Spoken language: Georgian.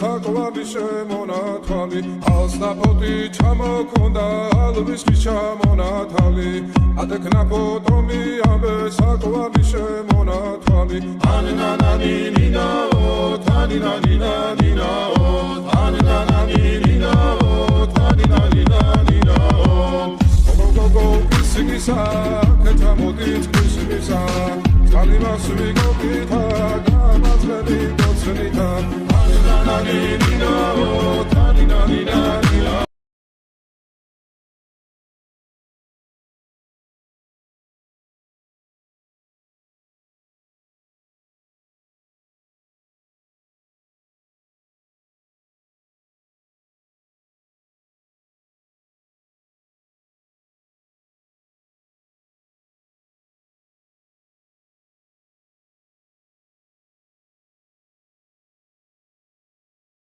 საკვალი შემონათვალი ალსნაფოთი ჩამოქონდა ალვის ჩამონათალი ადეკნა ფოტომი ამბე საკვალი შემონათვალი ანინანანინინაო თანინანინანინაო ანინანანინინაო თანინანინანინაო გოგოგოგო ისინისა კეთამოდით ისინისა Alimas we go kita, gamas we go tsunita. Anina